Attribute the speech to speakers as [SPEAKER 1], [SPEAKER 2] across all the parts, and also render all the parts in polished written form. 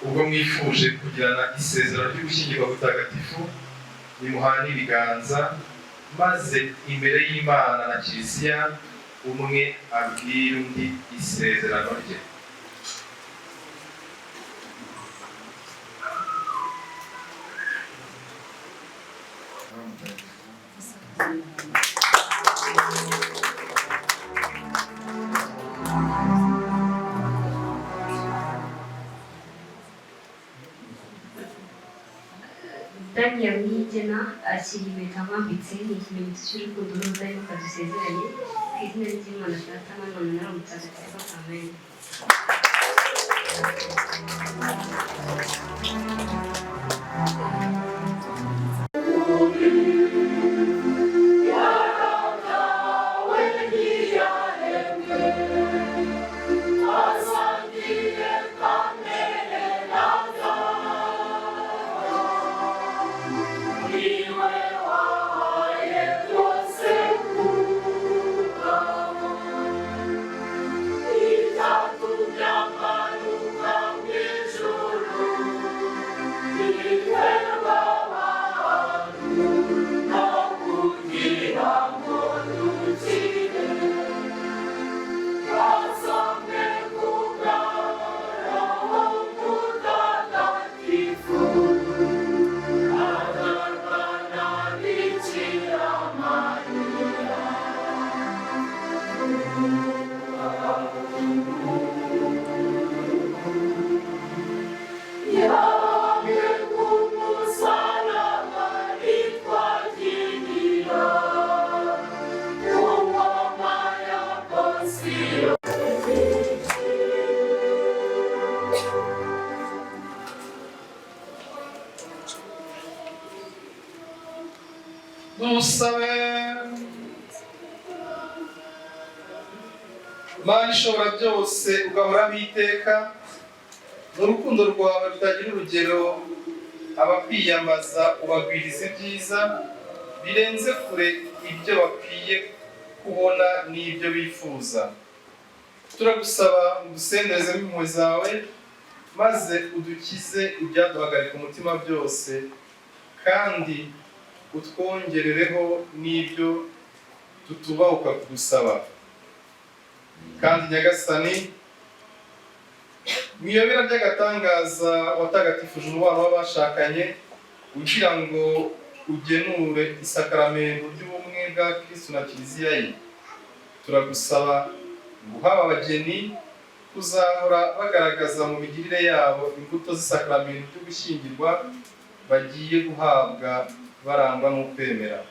[SPEAKER 1] ubwo mwifuje kugirana isezerano ryo gushyingirwa gutagatifu nimuhana ibiganza maze imbere y'Imana na Kiliziya umwe abwira undi isezerano rye.
[SPEAKER 2] Nyamwigena ashyira impeta mwambitse ni ikimenyetso cy'urukundo n'ubudahemuka dusezeranye ku izina ry'Imana Data na Mwana na Roho Mutagatifu. Amen.
[SPEAKER 1] Dusabe. Mana ishobora byose ugahoraho iteka, mu rukundo rwawe rutagira urugero abakwiyambaza ubagwiriza ibyiza birenze kure ibyo bakwiye kubona n'ibyo bifuza. Turagusaba udusendeze impuhwe zawe maze udukize ibyaduhagarika umutima byose, kandi utwongerereho n'ibyo tutubahuka kugusaba. Kandi Nyagasani, mwiyobera by'agatangaza watagatifuje umubano w'abashakanye kugira ngo ugenure isakaramento ry'ubumwe bwa Kristo na Kiliziya ye. Turagusaba guhaba abageni kuzahora bagaragaza mu migirire yabo imbuto z'isakaramento ryo gushyingirwa bagiye guhabwa barangwa n'ukwemera.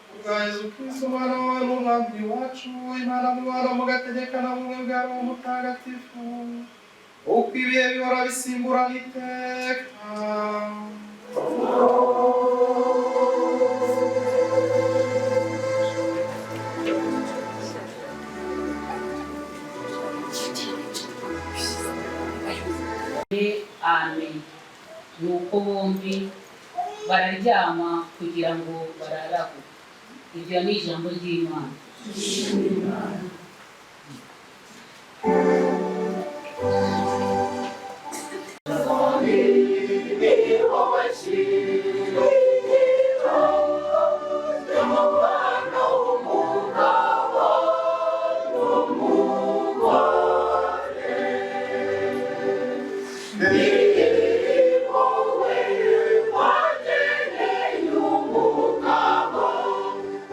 [SPEAKER 1] Kubwa Yesu Kristo umwana wawe n'umwami wacu, Imana mubana mugategekana mu bumwe bwa Roho Mutagatifu, uko ibihe bihora bisimburana iteka.
[SPEAKER 3] Amen. Nuko bombi bararyama kugira ngo bararaho. Iryo ni ijambo ry'Imana.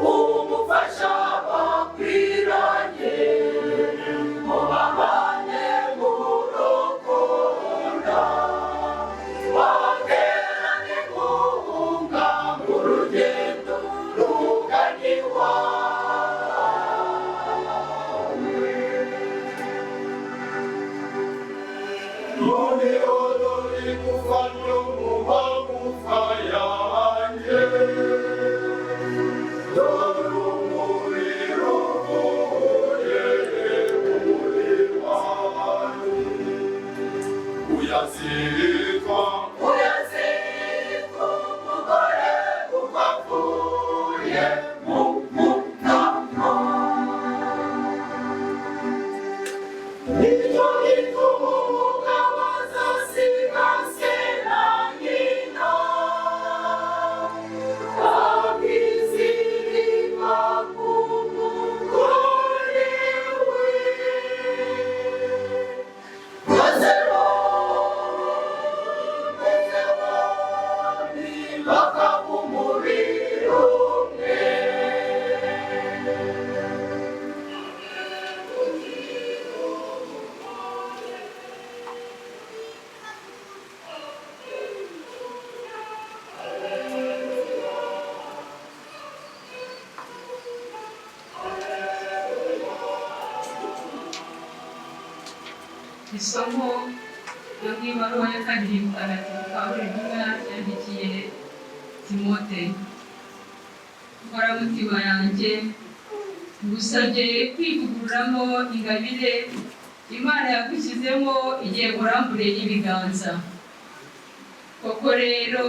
[SPEAKER 4] Umufasha bakwiranye Isomo yo mw'ibaruwa ya kabiri mutagatifu Pawulo yandikiye Timote. Mutima yanjye ngusabye kwivugururamo ingabire Imana yagushyizemo igihe kurambure y'ibiganza. Koko rero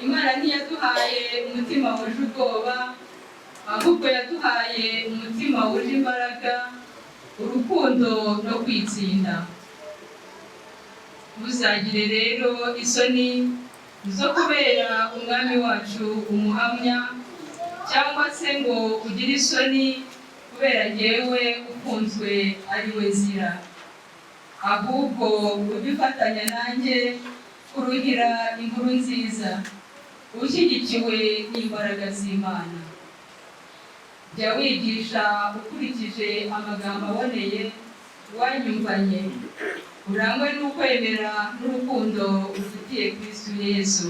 [SPEAKER 4] Imana ntiyaduhaye umutima wuje ubwoba, ahubwo yaduhaye umutima wuje imbaraga, urukundo no kwitsinda. Muzagire rero isoni zo kubera umwami wacu umuhamya, cyangwa se ngo ugire isoni kubera jyewe ukunzwe ari we nzira. Ahubwo ubifatanya nanjye kuruhira inkuru nziza, ushyigikiwe n'imbaraga z'Imana. Jya wigisha ukurikije amagambo aboneye wanyumvanye, urangwe n'ukwemera n'urukundo ufitiye Kristo Yesu.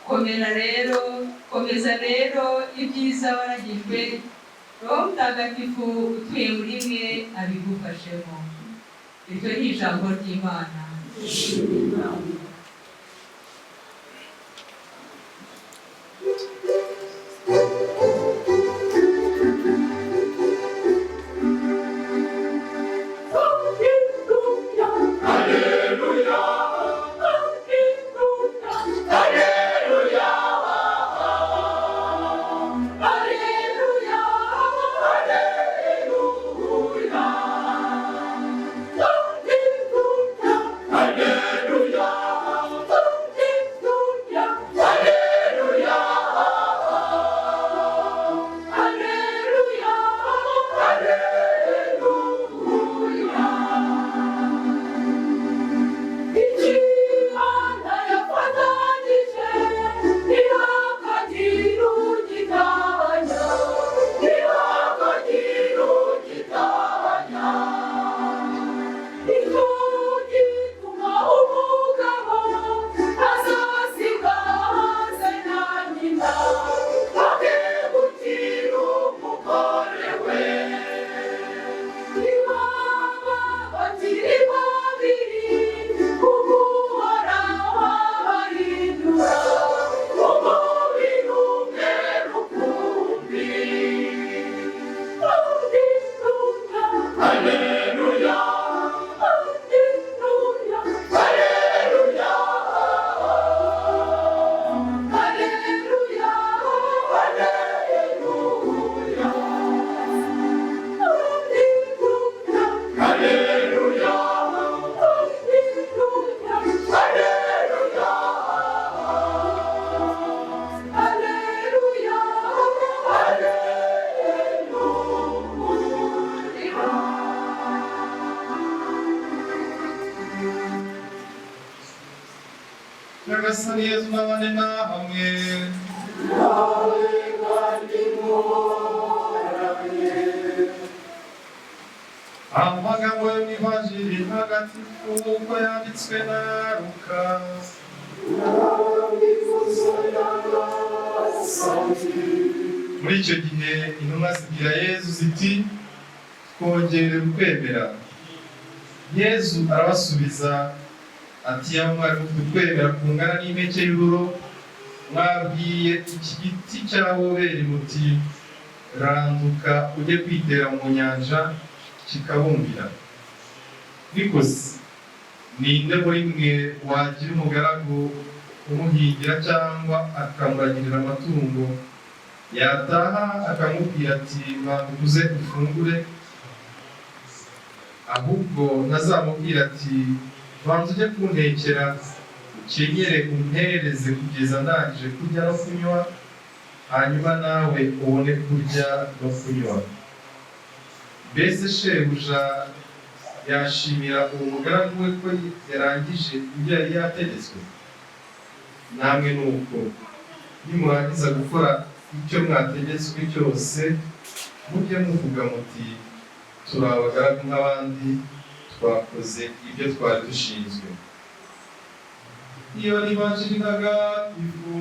[SPEAKER 4] Komeza rero ibyiza waragijwe, Roho Mutagatifu utuye muri mwe abigufashemo. Iryo ni ijambo ry'Imana.
[SPEAKER 1] Nyagasani Yesu n'abane namwe. Amagambo yo mw'ivanjiri ntagatifu uko yanditswe na Luka. Muri icyo gihe intumwa zibwira Yesu ziti, twongerere ukwemera. Yezu arabasubiza ati ya mwari mufite ukwemera kungana n'impeke y'ururo, mwabwiye iki giti cya wowe muti randuka ujye kwitera mu nyanja kikabumvira. Bikoze ninde muri mwe wagira umugaragu umuhigira cyangwa akamuragirira amatungo, yataha akamubwira ati banguze ufungure, ahubwo nazamubwira ati banza ujye kuntekera ukenyere umpereze kugeza ndangije kurya no kunywa, hanyuma nawe ubone kurya no kunywa. Mbese shebuja yashimira uwo mugaragu we ko yarangije ibyo yari yategetswe? Namwe nuko nimurangiza gukora icyo mwategetswe cyose, mujye muvuga muti turi abagaragu nk'abandi, twakoze ibyo twari dushinzwe. Iyo nibanjiriraga ivu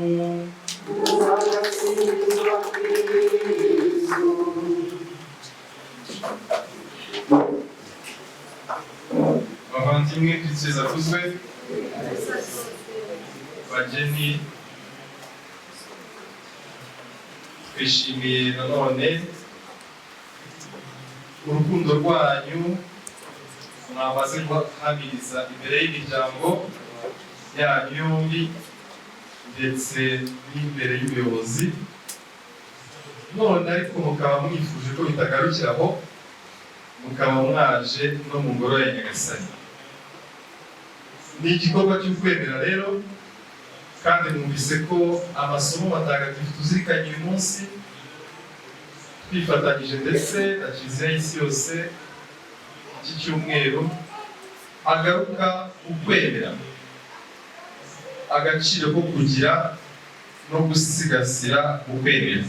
[SPEAKER 1] bavandimwe, Kristo akuzwe. Bageni, twishimiye nanone urukundo rwanyu mwamaze guhamiriza imbere y'imiryango yanyu yombi ndetse n'imbere y'ubuyobozi, none ariko mukaba mwifuje ko bitagarukira aho, mukaba mwaje no mu ngoro ya Nyagasani. Ni igikorwa cy'ukwemera rero, kandi mwumvise ko amasomo matagatifu tuzirikanye uyu munsi twifatanyije ndetse na Kiliziya y'isi yose iki cyumweru agaruka ukwemera, agaciro ko kugira no gusigasira ukwemera.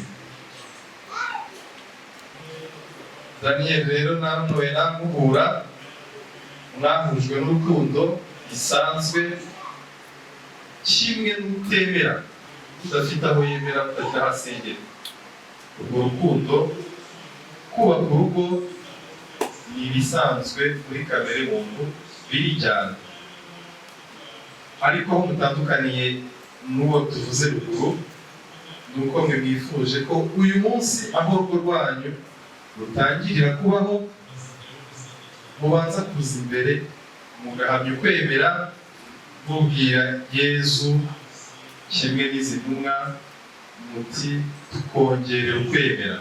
[SPEAKER 1] Daniel rero namwe namuhura mwahujwe n'urukundo bisanzwe, kimwe n'utemera udafite aho yemera udafite aho asengera. Urwo rukundo, kubaka urugo ni ibisanzwe muri kamere muntu birijyana, ariko aho mutandukaniye n'uwo tuvuze ruguru ni uko mwe mwifuje ko uyu munsi aho urugo rwanyu rutangirira kubaho, mubanza kuza imbere mugahamya ukwemera, mubwira Yezu kimwe n'izi ntumwa muti twongerera ukwemera.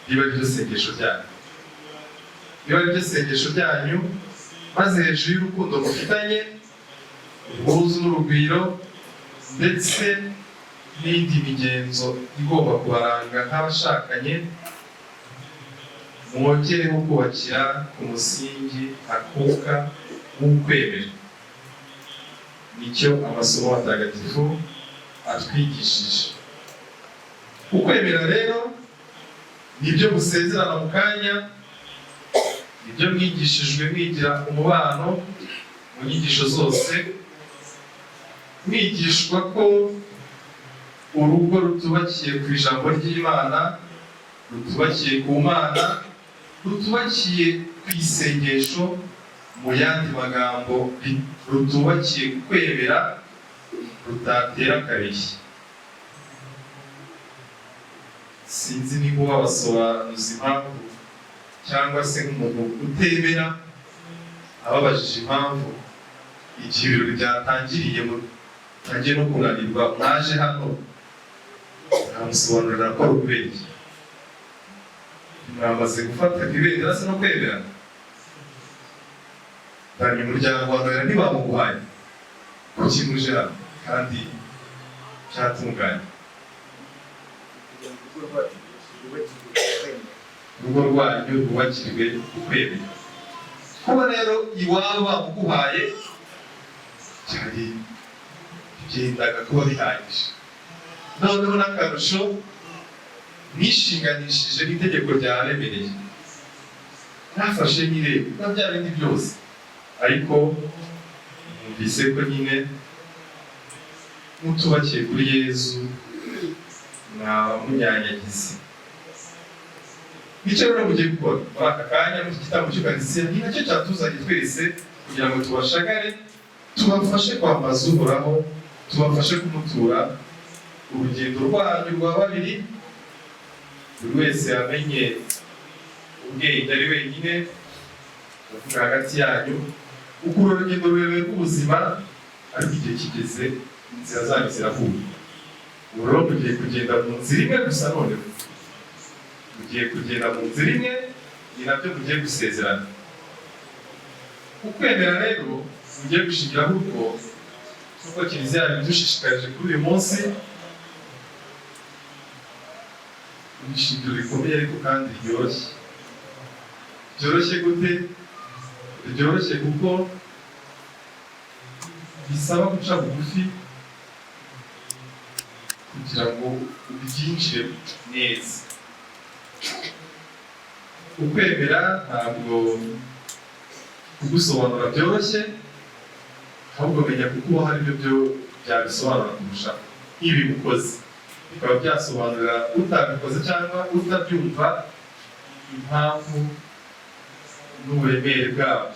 [SPEAKER 1] Niba ari byo sengesho ryanyu, niba ari byo sengesho ryanyu, maze hejuru y'urukundo mufitanye, ubwuzu n'urugwiro ndetse n'indi migenzo igomba kubaranga nk'abashakanye, mwongereho kubakira ku musingi akuka w'ukwemera. Nicyo amasomo matagatifu atwigishije. Ukwemera rero nibyo musezerana mu kanya, nibyo mwigishijwe mwigira umubano mu nyigisho zose, mwigishwa ko urugo rutubakiye ku ijambo ry'Imana, rutubakiye ku Mana, rutubakiye ku isengesho, mu yandi magambo rutubakiye ku kwemera rutatera kabiri. Sinzi niba wabasobanuza impamvu, cyangwa se nk'umuntu utemera ababajije impamvu igihe ibirori byatangiriye mutangiye no kunanirwa mwaje hano, ntamusobanurira ko rubeye. Mwamaze gufata ibendera se no kwemera. Dani umuryango wa Niba ntibamuguhaye kuki muje hano kandi cyatunganye. Urugo rwanyu rwubakirwe ukwemera. Kuba rero iwabo bamuguhaye cyari byendaga kuba bihagije. Noneho n'akarusho nishinganishije n'itegeko ryaremereye, nafashe nyirebe na bya bindi byose, ariko mwumvise ko nyine mutubakiye kuri Yezu mwaba munyanyagizi. icyo rero mugiye gukora muri aka kanya mu gitambo cy'ukarisiya ni nacyo cyatuzanye twese kugira ngo tubashagare, tubafashe kwambaza Uhoraho, tubafashe kumutura. Urugendo rwanyu rwa babiri, buri wese yamenye ubwenge ari wenyine, bavuga hagati yanyu uko urugendo rurerure rw'ubuzima, ariko igihe kigeze inzira zanyu zirahuye. Ubu rero mugiye kugenda mu nzira imwe gusa, noneho mugiye kugenda mu nzira imwe, ni nabyo mugiye gusezerana. Ukwemera rero mugiye gushingiraho urwo, nk'uko Kiliziya yabidushishikarije kuri uyu munsi, ni ishingiro rikomeye ariko kandi ryoroshye. Byoroshye gute? Byoroshye kuko bisaba guca bugufi kugira ngo ubyinjire neza. Ukwemera ntabwo kugusobanura byoroshye, ahubwo menya kuko hari ibyo byabisobanura kurusha nk'ibi mukoze, bikaba byasobanurira utabikoze cyangwa utabyumva impamvu n'uburemere bwabo.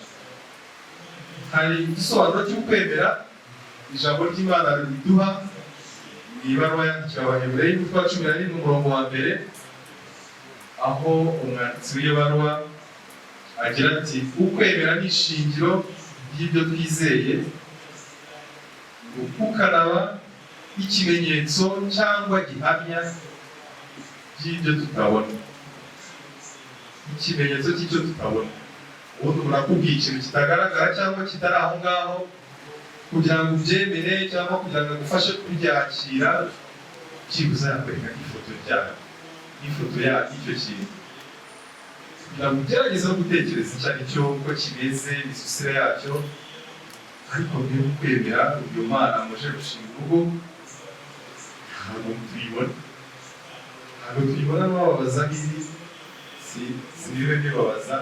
[SPEAKER 1] Hari igisobanuro cy'ukwemera ijambo ry'Imana riduha mu ibaruwa yandikiwe Abaheburayo y'umutwe wa 11 umurongo wa mbere, aho umwanditsi w'iyo baruwa agira ati ukwemera ni ishingiro ry'ibyo twizeye, kukanaba ikimenyetso cyangwa gihamya by'ibyo tutabona. Ikimenyetso cy'icyo tutabona. Ubundi murakubwiye ikintu kitagaragara cyangwa kitari aho ngaho kugira ngo ubyemere cyangwa kugira ngo agufashe kubyakira, byibuze yakwereka ifoto ryayo, ifoto y'icyo kintu, kugira ngo ugerageze no gutekereza icyo ari cyo, uko kimeze, imisusire yacyo. Ariko niba ukwemera uyu mwana muje gushinga urugo, ntabwo tuyibona n'uwababaza nk'ibi, siniriwe nibabaza,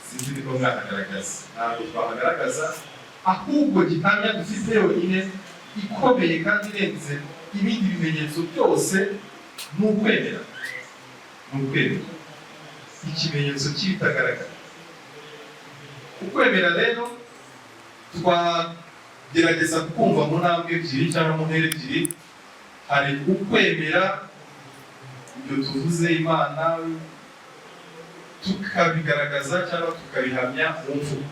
[SPEAKER 1] sinzi niko mwahagaragaza. Ntabwo twahagaragaza, ahubwo gihamya dufite yonyine ikomeye kandi irenze ibindi bimenyetso byose ni ukwemera. Ni ukwemera, ikimenyetso cy'ibitagaragara. Ukwemera rero twagerageza kumva mu ntambwe ebyiri cyangwa mu ntera ebyiri. Hari ukwemera ibyo tuvuze Imana tukabigaragaza cyangwa tukabihamya mu mvugo.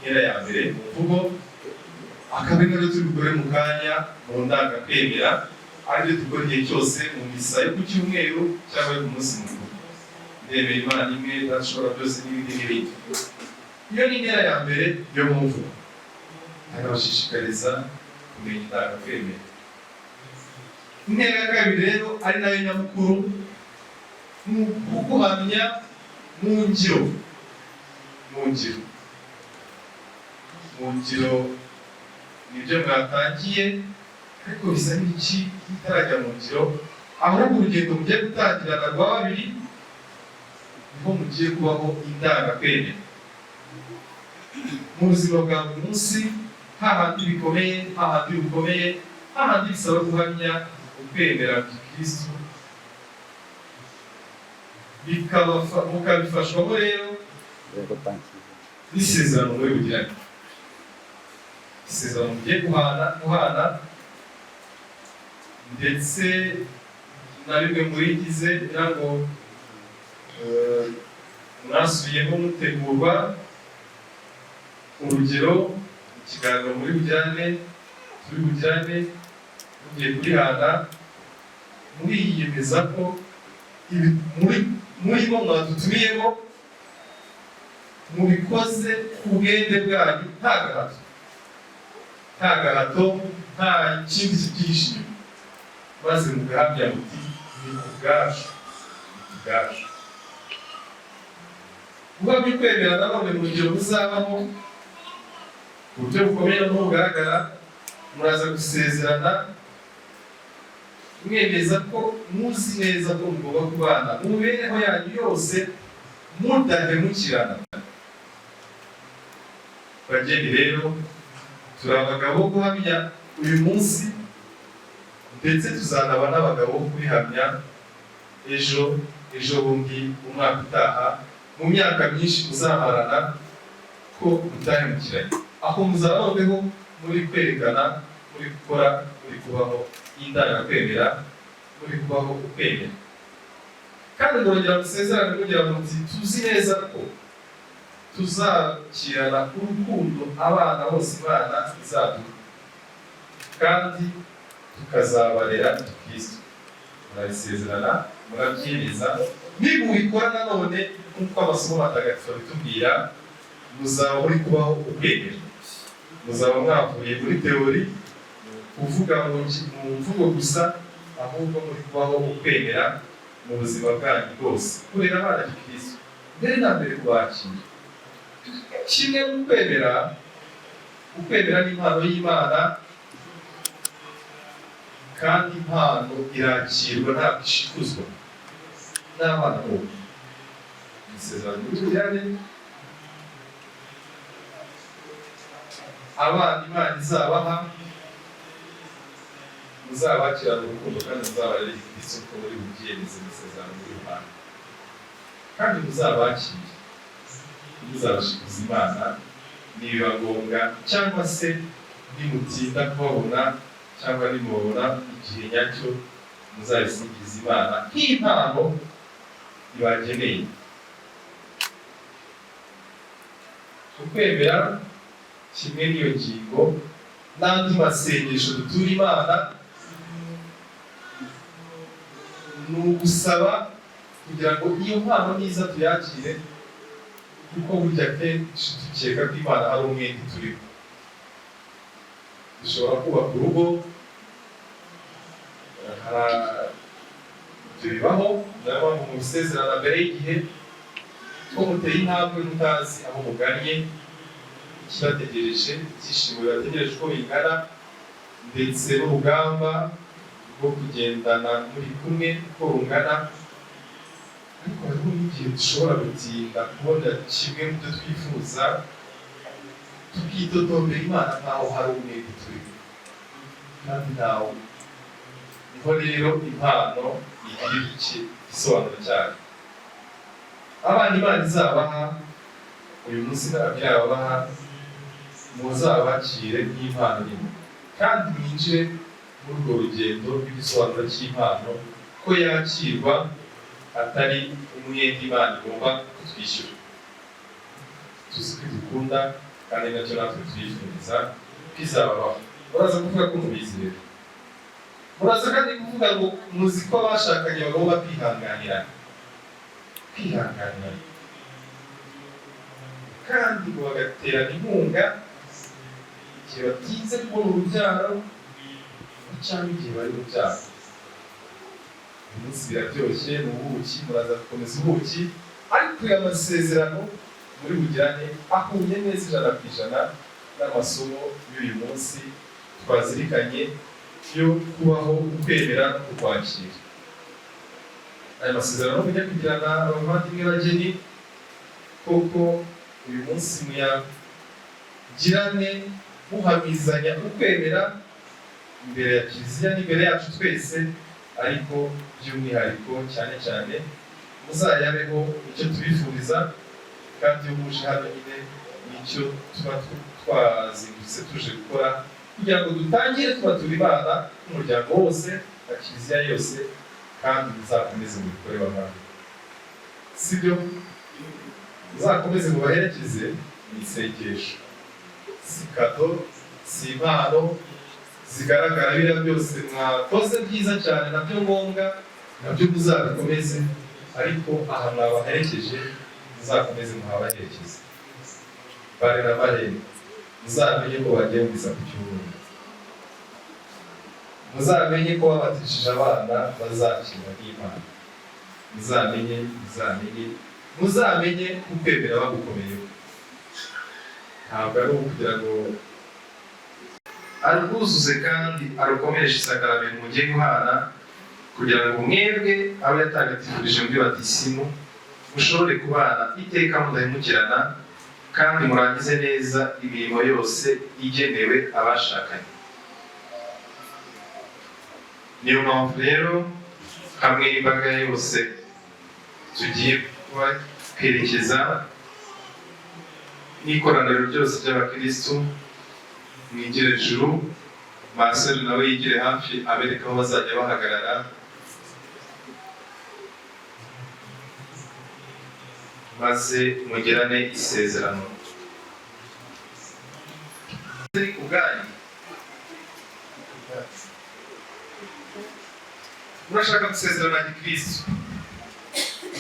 [SPEAKER 1] Intera ya mbere mu mvugo, akabinero turi bukore mu kanya mu ndangakwemera, aribyo dukora igihe cyose mu misa yo ku cyumweru cyangwa yo ku munsi mukuru. Ndemera Imana imwe idashobora byose n'ibindi n'ibindi. Iyo ni intera ya mbere yo mu mvugo. Ndabashishikariza kumenya indangakwemera. Intera ya kabiri rero ari nayo nyamukuru, ni ukuguhamya mu ngiro. Mu ngiro nibyo mwatangiye, ariko bisa n'iki bitarajya mu ngiro, ahubwo urugendo mugiye gutangirana rwa babiri niho mugiye kubaho indangakwemera. Mu buzima bwa buri munsi, hahandi bikomeye, hahandi bikomeye, hahandi bisaba guhamya ukwemera Kristo, mukabifashwamo rero n'isezerano muri bugirane. Isezerano mugiye guhana ndetse na bimwe muri gize kugira ngo mwasubiyemo mutegurwa. Urugero, ikiganiro muri bugirane, turi bugirane mugiye kurihana, muriyemeza ko murimo mwadutumiyemo mubikoze ku bwende bwanyu, nta gahato, nta kindi kibyihishe inyuma, maze mugahamya muti ni ubwacu. Guhamya ukwemera nanone mu rugero muzabamo ku buryo bukomeye n'ubugaragara, muraza gusezerana mwemeza ko muzi neza ko mugomba kubana mu mibereho yanyu yose mudahemukirana. Bageni rero, turi abagabo bo guhamya uyu munsi, ndetse tuzanaba n'abagabo bo kubihamya ejo ejo bundi umwaka utaha mu myaka myinshi muzamarana ko mutahemukiranye, aho muzaba noneho muri kwerekana, muri gukora, muri kubaho indangakwemera, muri kubaho ukwemera. Kandi murongera musezerane mugira muti tuzi neza ko tuzakirana urukundo abana bose Imana izaduha kandi tukazabarera Kristo. Murabisezerana, murabyemeza, nibubikora nanone nk'uko amasomo matagatifu abitubwira, muzaba muri kubaho ukwemera, muzaba mwavuye muri teori kuvuga mu mvugo gusa, ahubwo muri kubaho ukwemera mu buzima bwanyu bwose, kurera abana Kristo mbere na mbere kubakira. Kimwe mu kwemera, ukwemera ni impano y'Imana, kandi impano irakirwa ntabwo ishikuzwa n'abana bose. Isezerano ry'ubujyane abana Imana izabaha, muzabakirana urukundo kandi muzabarere Kristo uko muri bubyemeze mu isezerano ry'Imana, kandi muzabakire, muzabashikuza Imana nibiba ngombwa, cyangwa se nimutinda kubabona cyangwa nimubona igihe nyacyo, muzabisingiza Imana nk'impano ibageneye. Ukwemera kimwe n'iyo ngingo n'andi masengesho dutura Imana, ni ugusaba kugira ngo iyo mpano niza tuyakire, kuko burya kenshi dukeka ko Imana hari umwenda turiho. Dushobora kubaka urugo, tubibaho, nayo mpamvu mu bisezerano mbere y'igihe ko muteye intambwe mutazi aho mugannye, ikibategereje, ibyishimo bibategereje uko bingana, ndetse n'urugamba rwo kugendana muri kumwe uko rungana. Ariko hariho n'igihe dushobora gutinda kubona kimwe mu byo twifuza, tukitotombera Imana nkaho hari umwenda turiho kandi ntawo. Niho rero impano igira igisobanuro cyayo. Abana Imana izabaha uyu munsi n'ababyeyi babaha, muzabakire nk'impano nini, kandi mwinjire muri urwo rugendo rw'igisobanuro cy'impano, ko yakirwa atari umwenda Imana igomba kutwishyura. Tuzi ko dukunda kandi nacyo natwe tuyifuriza ko izababaho. Muraza kuvuga ko mubizi rero, muraza kandi kuvuga ngo muzi ko abashakanye bagomba kwihanganirana, kandi ngo bagaterana inkunga igihe batinze kubona urubyaro cyangwa igihe bari urubyaro. Uyu munsi biraryoshye, ni ubuki, muraza gukomeza ubuki, ariko aya masezerano muri bugirane ahuye neza 100% n'amasomo y'uyu munsi twazirikanye yo kubaho ukwemera no kukwakira. Aya masezerano mujya kugirana abavandimwe bageni, koko uyu munsi muyagirane muhamizanya ukwemera imbere ya Kiliziya n'imbere yacu twese, ariko by'umwihariko cyane cyane muzayabeho icyo tubifuriza. Kandi iyo muje hano nyine nicyo tuba twazindutse tuje gukora, kugira ngo dutangire tubatura Imana n'umuryango wose na Kiliziya yose, kandi muzakomeze mu bikorwa mwami, sibyo? Muzakomeze mubaherekeze mu isengesho, si kado, si impano zigaragara. Biriya byose mwakoze byiza cyane, nabyo ngombwa, nabyo muzabikomeze, ariko aha mwabaherekeje muzakomeze muhabaherekeze. Bare na barene muzamenye ko bagiye mu misa ku cyumweru, muzamenye ko babatishije abana bazakira n'Imana, muzamenye ukwemera bagukomeyeho. Ntabwo ari ukugira ngo arwuzuze kandi arukomereshe isakaramentu mugiye guhana, kugira ngo mwebwe abo yatagatifurije muri batisimu mushobore kubana iteka mudahemukirana, kandi murangize neza imirimo yose igenewe abashakanye. Niyo mpamvu rero hamwe n'imbaga yose tugiye kuba kwerekeza n'ikoraniro ryose ry'abakristu mwigire juru. Marcel nawe yigire hafi abereka aho bazajya bahagarara, maze mugirane isezerano. Ubwanyu murashaka gusezerana na Kristo,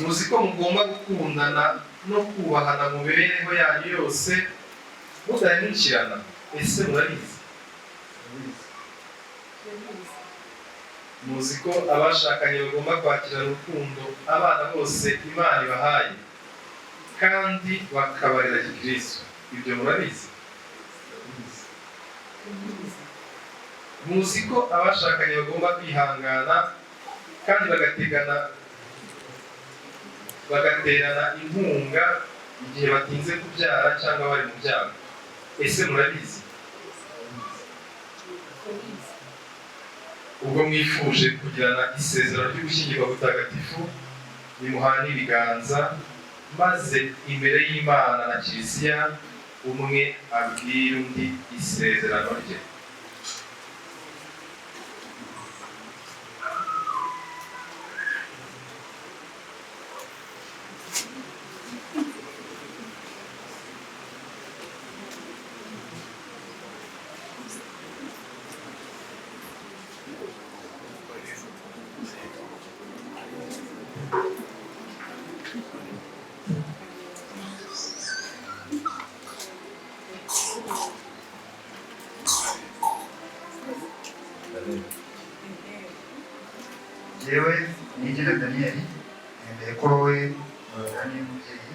[SPEAKER 1] muzi ko mugomba gukundana no kubahana mu mibereho yanyu yose mudahemukirana. Ese murabizi? Muzi ko abashakanye bagomba kwakirana urukundo abana bose Imana ibahaye kandi bakabarera Kristo. Ibyo murabizi? Muzi ko abashakanye bagomba kwihangana kandi bagaterana inkunga igihe batinze kubyara cyangwa bari mu byago. Ese murabizi? Ubwo mwifuje kugirana isezerano ryo gushyingirwa gutagatifu, nimuhane ibiganza, maze imbere y'Imana na Kiliziya umwe abwire undi isezerano rye.
[SPEAKER 5] Yewe nigira Daniel, nemeye ko wowe ari umubyeyi,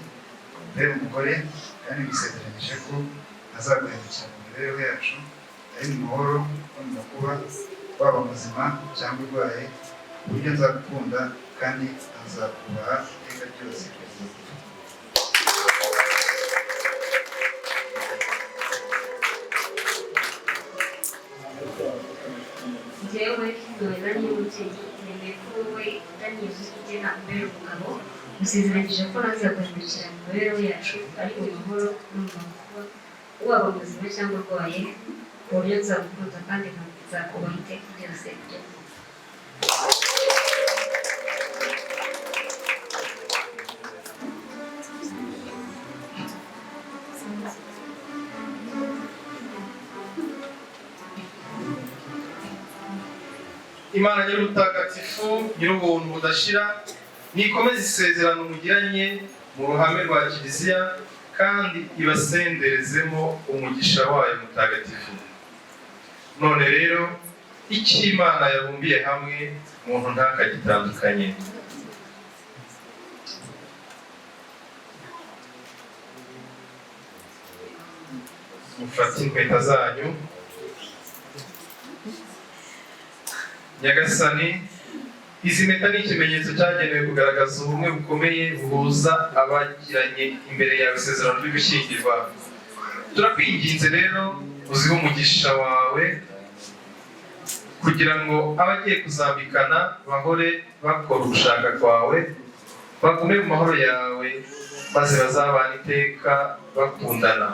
[SPEAKER 5] mbere umugore, kandi bisezeranyije ko azaguhemukira mu mibereho yacu, ari mu mahoro no mu makuba, waba muzima cyangwa urwaye, ku buryo nzagukunda kandi azakubaha iteka ryose.
[SPEAKER 2] Njyewe Noella n'umubyeyi, nemeye ko wowe Daniel ugena mbere umugabo, musezeranyije ko ntazaguhemukira mu mibereho yacu, ari mu mahoro no mu makuba, waba muzima cyangwa urwaye, ku buryo nzagukunda kandi nzakubaha iteka ryose.
[SPEAKER 1] Imana nyir'ubutagatifu, nyir'ubuntu budashira, nikomeze isezerano mugiranye mu ruhame rwa Kiliziya kandi ibasenderezemo umugisha wayo mutagatifu. None rero icyo Imana yabumbiye hamwe umuntu ntakagitandukanye. Mufate inkweto zanyu. Nyagasani, izi mpeta ni ikimenyetso cyagenewe kugaragaza ubumwe bukomeye buhuza abagiranye imbere yawe isezerano ryo gushyingirwa. Turakwinginze rero uzihe umugisha wawe kugira ngo abagiye kuzambikana bahore bakora ugushaka kwawe, bagume mu mahoro yawe, maze bazabana iteka bakundana.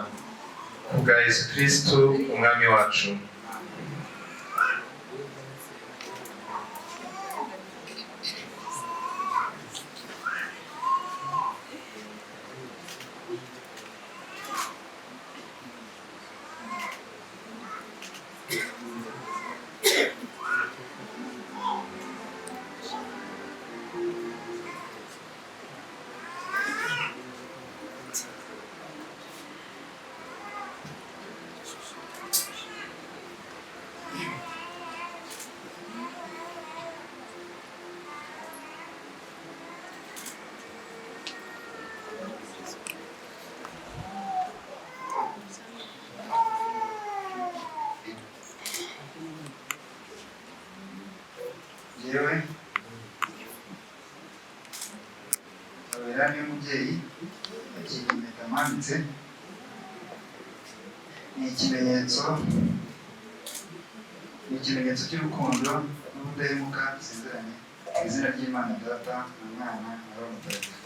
[SPEAKER 1] Kubwa Yesu Kristo umwami wacu.
[SPEAKER 5] Yewe Noella n'umubyeyi, iki impeta mpambitse ni ikimenyetso cy'urukundo n'ubudahemuka dusezeranye mu izina ry'Imana Data na Mwana na Roho Mutagatifu.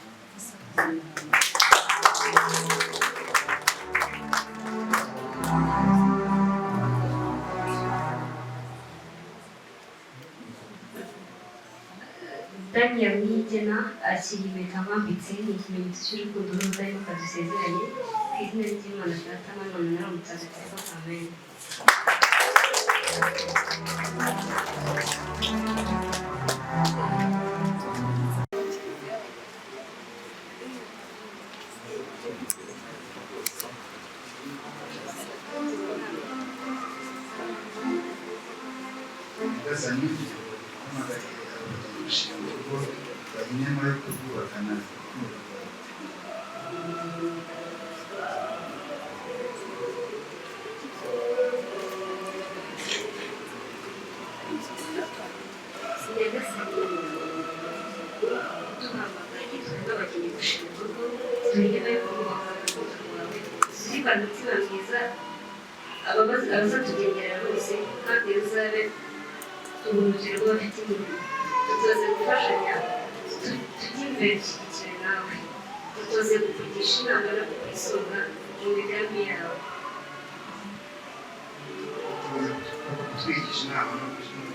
[SPEAKER 2] Daniel Niyigena ashyira impeta bambitse ni ikimenyetso cy'urukundo n'ubudahemuka dusezeranye ku izina ry'Imana Data na Mwana na Roho Mutagatifu. Amen.
[SPEAKER 5] Nyuma yo kubwubakana
[SPEAKER 2] n'abakinnyi gushima urugo turebe ko umutima mwiza abazatugenderera bose kandi uzabe urumuri rw'abafite inyuma tutoze gufashanya tujye imbere dushyigikire nawe tutoze kukugisha inama no kukwisunga mu migambi yawe
[SPEAKER 5] kutwigisha inama no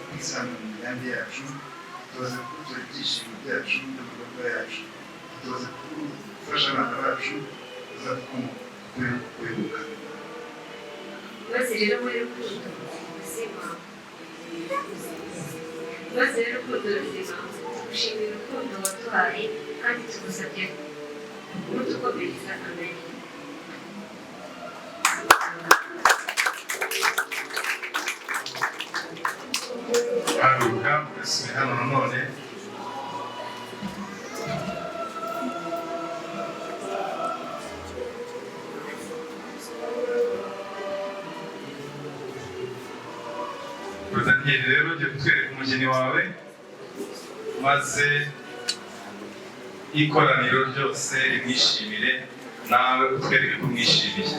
[SPEAKER 5] kwisanga mu migambi yacu tutoze kuzuza ibyishimo byacu n'amagambo yacu tutoze gufasha abana bacu kuyoboka
[SPEAKER 2] maze rero muri rukundo ruzima tugushimira urukundo waduhaye kandi tugusabye kudukomereza. Amen.
[SPEAKER 1] haruka ugasubira hano nanone Daniel rero ugiye kutwereka umugeni wawe maze ikoraniro ryose rimwishimire nawe utwereke ko umwishimiye.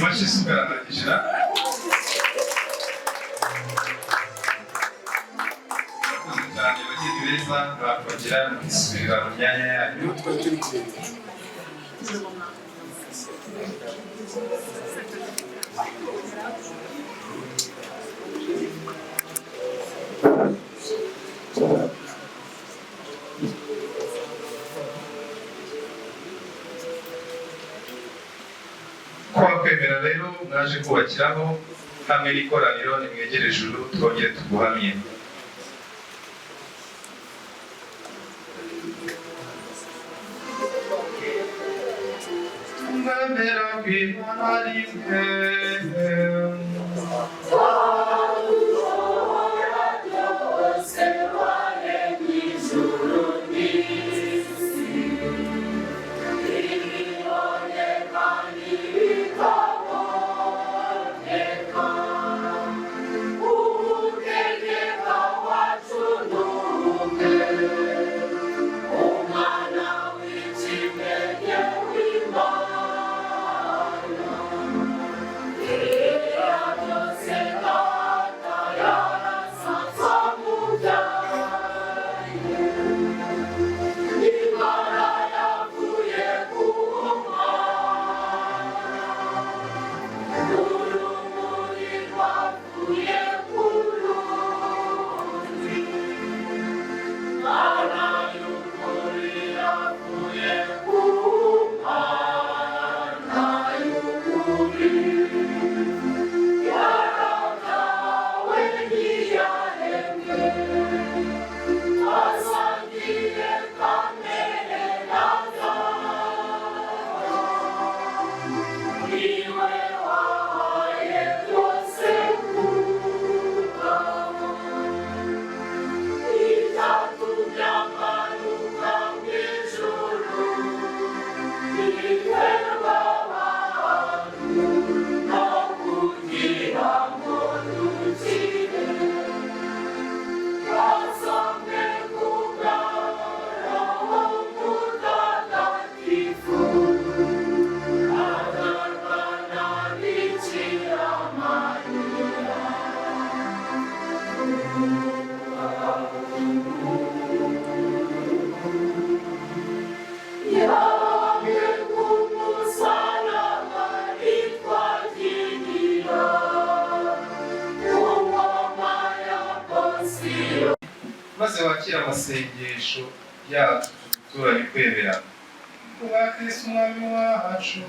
[SPEAKER 1] Mashi sugaragishira cyane bageni beza bakongera kwisubirira mu myanya yanyu. Kwemera rero mwaje kubakiraho hamwe n'ikoraniro nimwegere ijuru twongere tuguhamye. Mwemera kw'Imana rimwe
[SPEAKER 6] Iratangaje
[SPEAKER 1] maze wakire amasengesho yacu turabikwemera kubwa Kristo umwami wacu.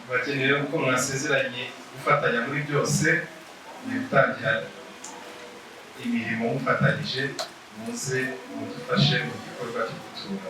[SPEAKER 1] Bakeneye ko mwasezeranye gufatanya muri byose, ni gutangira imirimo mufatanyije, muze mudufashe mu gikorwa cyo gutura.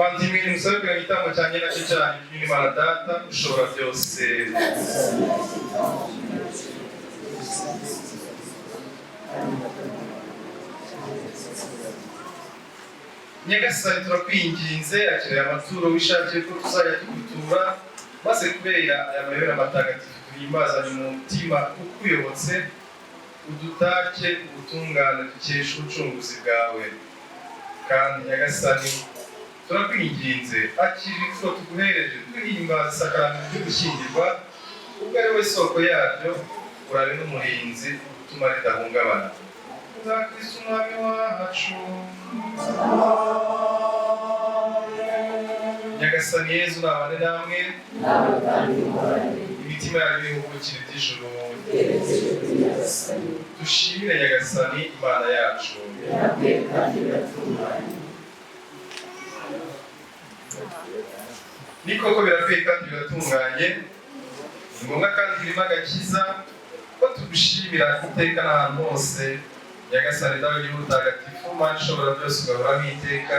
[SPEAKER 1] bavandimwe nimusabe kugira ngo igitambo cyanjye nacyo cyanyu kibe Imana Data ushobora byose. Nyagasani turakwinginze akira amaturo wishakiye ko tuzajya tugutura, maze kubera aya mayobera matagatifu tuhimbazanye mu mutima ukuyobotse, udutake ubutungane dukesha ubucunguzi bwawe. Kandi Nyagasani turakwinginze akira ifuro tuguhereje duhimbaza isakaramentu ryo gushyingirwa, ubwo ari we soko yaryo, urabe n'umurinzi utuma ridahungabana. Za Kristo umwami wacu. Nyagasani Yezu nabane namwe, imitima yanyu ihugukire iby'ijuru. Dushimire Nyagasani Imana yacu. Ni koko birakwiye kandi biratunganye, ni ngombwa kandi birimo agakiza ko tugushimira iteka n'ahantu hose. Nyagasani dawe y'ubutagatifu, Mana ishobora byose ugahoraho iteka,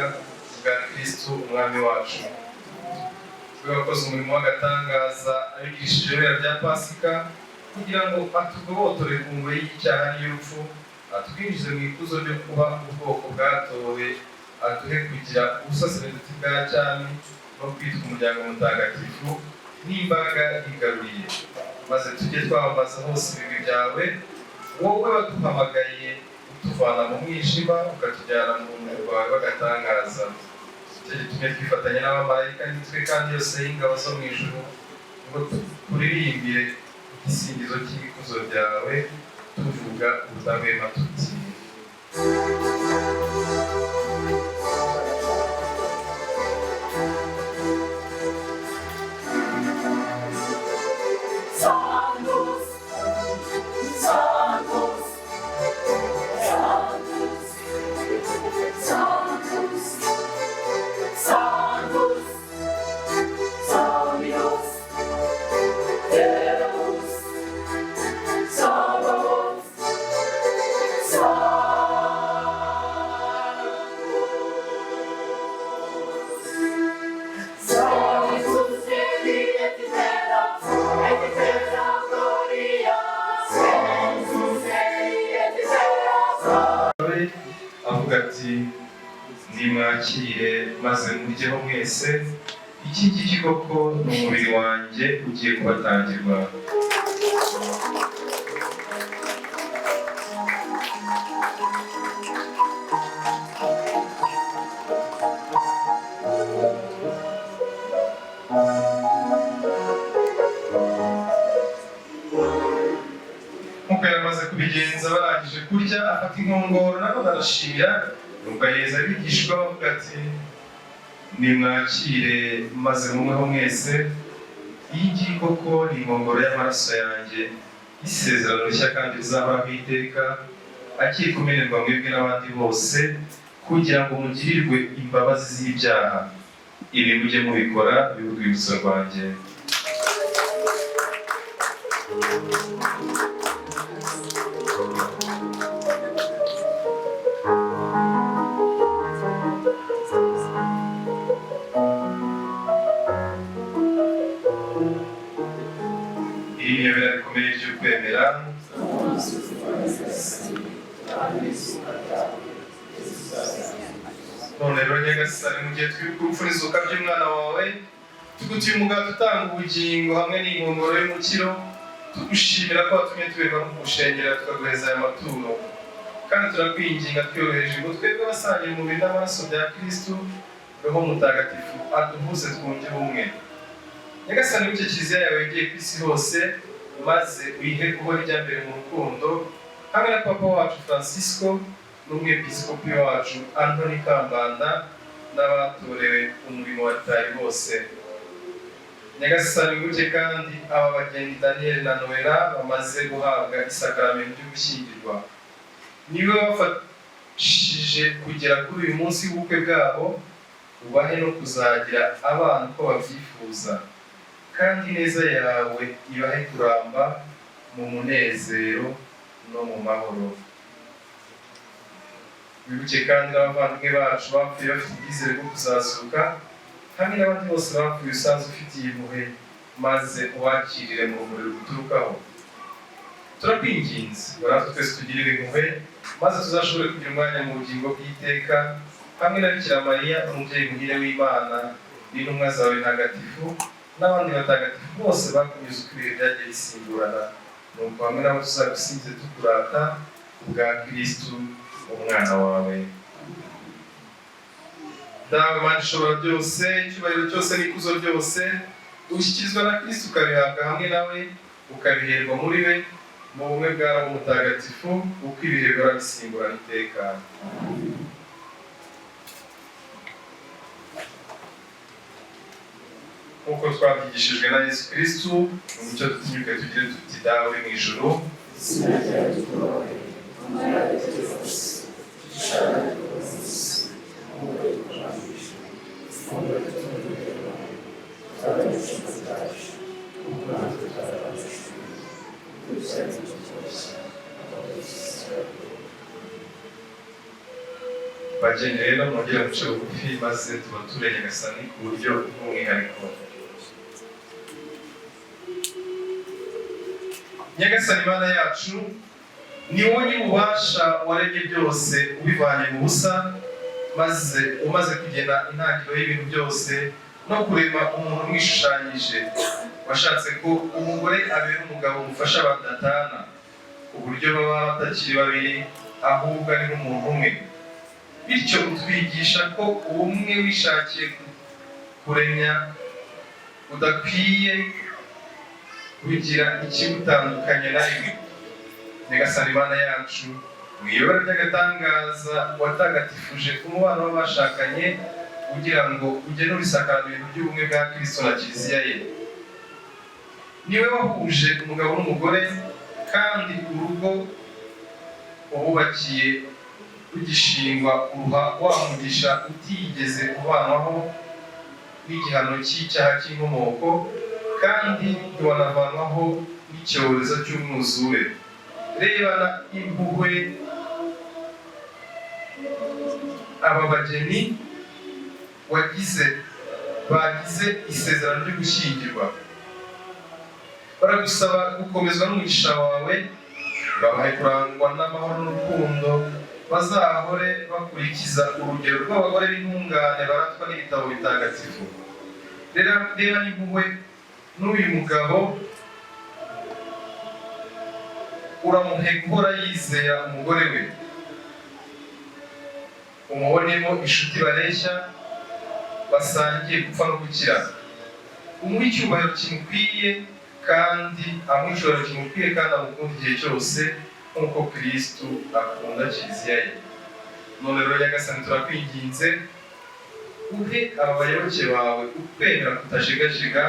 [SPEAKER 1] bwa Kristo umwami wacu. Twe wakoze umurimo w'agatangaza abigishije ibera bya Pasika, kugira ngo atugobotore ku ngoyi y'icyaha n'iy'urupfu, atwinjize mu ikuzo ryo kuba ubwoko bwatowe, aduhe kugira ubusaserdoti bwa cyami no kwitwa umuryango mutagatifu n'imbaga igaruriye, maze tujye twamamaza hose ibigwi byawe, wowe waduhamagaye utuvana mu mwijima ukatujyana mu rumuri rwawe w'agatangaza. Icyo gitumye twifatanya n'abamarayika n'imitwe kandi yose y'ingabo zo mu ijuru, ngo turirimbire igisingizo cy'ikuzo ryawe, tuvuga udahwema tuti: avuga ati: nimwakire maze muryeho mwese, iki ngiki koko ni umubiri wanjye ugiye kubatangirwa. Nk'uko yaramaze kubigenza barangije kurya, afata inkongoro nanone arashimira, nuko ayeza abigishwa bavuga ati: nimwakire maze munyweho mwese, iyi ngiyi koko ni inkongoro y'amaraso yanjye y'isezerano rishya kandi rizahoraho iteka, agiye kumenerwa mwebwe n'abandi bose, kugira ngo mugirirwe imbabazi z'ibyaha. Ibi mujye mubikora bibe urwibutso rwanjye. Iri ni ibera rikomeye ry'ukwemera. None rero Nyagasani, mu gihe twibuka urupfu n'izuka by'umwana wawe, tugutiye umugati utanga ubugingo hamwe n'inkongoro y'umukiro, tugushimira ko watumye tuberwa no kugushengera tukaguheza aya maturo. Kandi turakwinginga twiyoroheje ngo twebwe abasangira umubiri n'amaraso bya Kristo, Roho Mutagatifu aduhuze twunge ubumwe. Nyagasani, w'icyo kiliziya yawe yagiye ku isi hose, maze uyihe guhora ijya mbere mu rukundo, hamwe na Papa wacu Francisco n'umwepiskopi wacu Antoni Kambanda n'abatorewe umurimo wa Tari bose. Nyagasani, wibuke kandi aba bageni Daniel na Noella bamaze guhabwa isakaramentu ryo gushyingirwa. Niwe wafashije kugera kuri uyu munsi w'ubukwe bwabo, ubahe no kuzagira abana uko babyifuza, kandi ineza yawe ibahe kuramba mu munezero no mu mahoro. Wibuke kandi n'abavandimwe bacu bapfuye bafite ubwizere bwo kuzazuka, hamwe n'abandi bose bapfuye usanzwe ufitiye impuhwe, maze ubakirire mu rumuri ruguturukaho. Turakwinginze ngo natwe twese tugirire impuhwe, maze tuzashobore kugira umwanya mu bugingo bw'iteka hamwe na Bikira Mariya umubyeyi muhire w'Imana n'intumwa zawe ntagatifu n'abandi batagatifu bose bakunyuze uko ibihe byagiye bisimburana, nuko hamwe nabo tuzagusingize tukurata bwa Kristu umwana wawe. Dawe Mana ishobora byose, icyubahiro cyose n'ikuzo ryose ushyikirizwa na Kristu ukabihabwa hamwe nawe, ukabiherwa muri we mu bumwe bwa Roho Mutagatifu, uko ibihe bihora bisimburana iteka. Nk'uko twabyigishijwe na Yesu Kristu, mu mucyo dutinyuke tugire tuti: Dawe uri mu ijuru, bageni rero mwongere muce bugufi maze tubature Nyagasani ku buryo bw'umwihariko. Nyagasani Mana yacu, ni wowe nyir'ububasha waremye byose ubivanye mu busa, maze umaze kugena intangiriro y'ibintu byose no kurema umuntu umwishushanyije, washatse ko umugore abera umugabo umufasha badatana, uburyo baba batakiri babiri ahubwo ari n'umuntu umwe. Bityo utwigisha ko ubumwe wishakiye kuremya udakwiye kugira ikibutandukanye na rimwe. Nyagasani Mana yacu, mu iyobora ry'agatangaza watagatifuje umubano w'abashakanye kugira ngo ugenure isakaramentu ry'ubumwe bwa Kristo na Kiliziya ye. Niwe wahuje umugabo n'umugore, kandi urugo wabubakiye rugishingwa uruha wa mugisha utigeze uvanwaho n'igihano cy'icyaha cy'inkomoko, kandi ntiwanavanwaho n'icyorezo cy'umwuzure. Rebana impuhwe aba bageni bagize isezerano ryo gushyingirwa. Baragusaba gukomezwa n'umugisha wawe, babahe kurangwa n'amahoro n'urukundo, bazahore bakurikiza urugero rw'abagore b'intungane baratwa n'ibitabo bitagatifu. Reba n'impuhwe n'uyu mugabo, uramuhe guhora yizera umugore we, umubonemo inshuti bareshya basangiye gupfa no gukira. Umuhe icyubahiro kimukwiye kandi amukunda igihe cyose nk'uko Kristu akunda Kiliziya ye. None rero Nyagasani turakwinginze, uhe aba bayoboke bawe ukwemera kutajegajega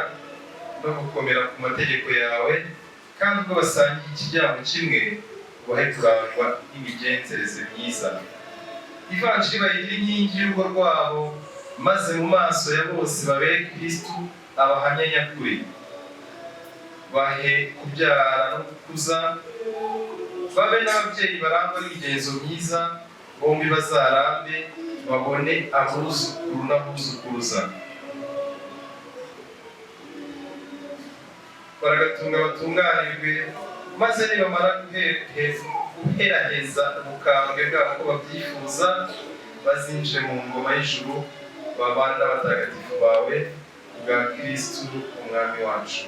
[SPEAKER 1] no gukomera ku mategeko yawe, kandi ubwo basangiye ikijyamo kimwe ubahe kurangwa n'imigenzereze myiza. Ivanjiri bayigire inkingi y'urugo rwabo, maze mu maso ya bose babere Kristu abahamya nyakuri. Bahe kubyara no gukuza, babe n'ababyeyi barangwa n'imigenzo myiza, bombi bazarambe babone abuzukuru n'abuzukuruza. Baragatunga batunganirwe, maze nibamara guheraheza ubukambwe bwabo ko babyifuza, bazinjire mu ngoma y'ijuru babane n'abatagatifu bawe bwa Kristu umwami wacu.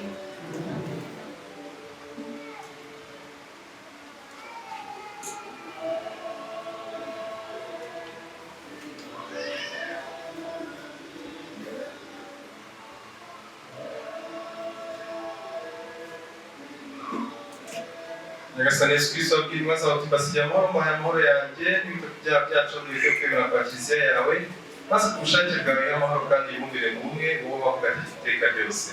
[SPEAKER 1] Nyagasani Yesu Kristo abwira intumwa zawe ati: mbasigiye amahoro, mbahaye amahoro yanjye, n'ibyo kubyaha byacu n'ibyo kwemera kwa Kiliziya yawe, maze ku bushake bwawe y'amahoro kandi yibumbire mu bumwe, wowe wavuga ati iteka ryose.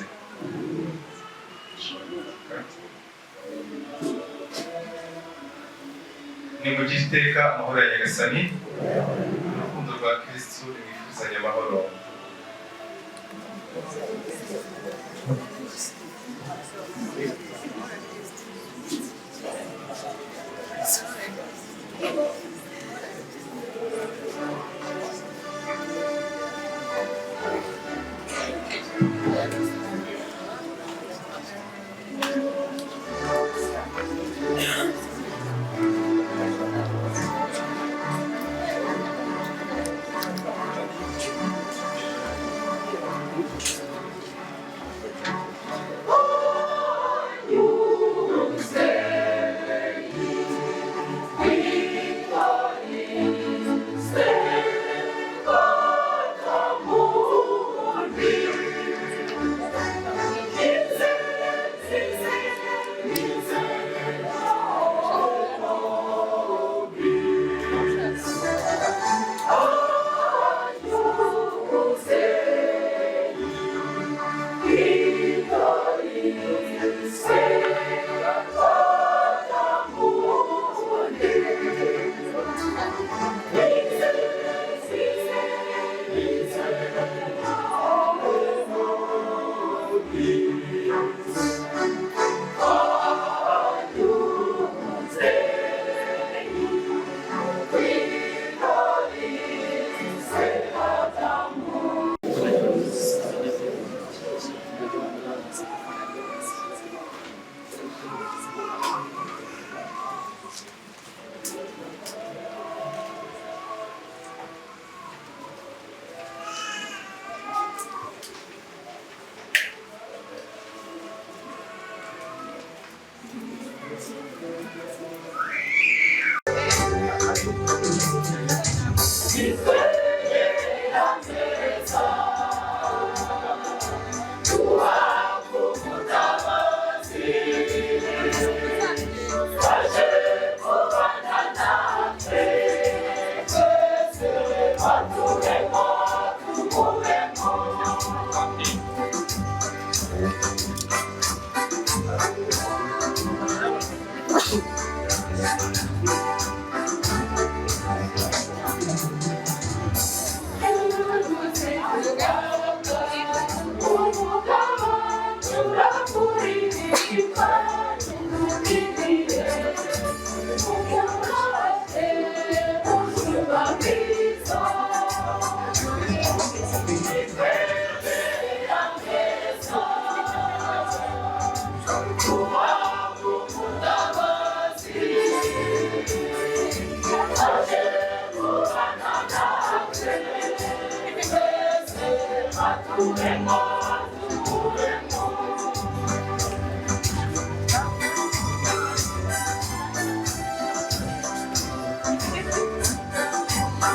[SPEAKER 1] Nimugire iteka amahoro ya Nyagasani, urukundo rwa Kristo nimwifuzanye amahoro.
[SPEAKER 6] watubona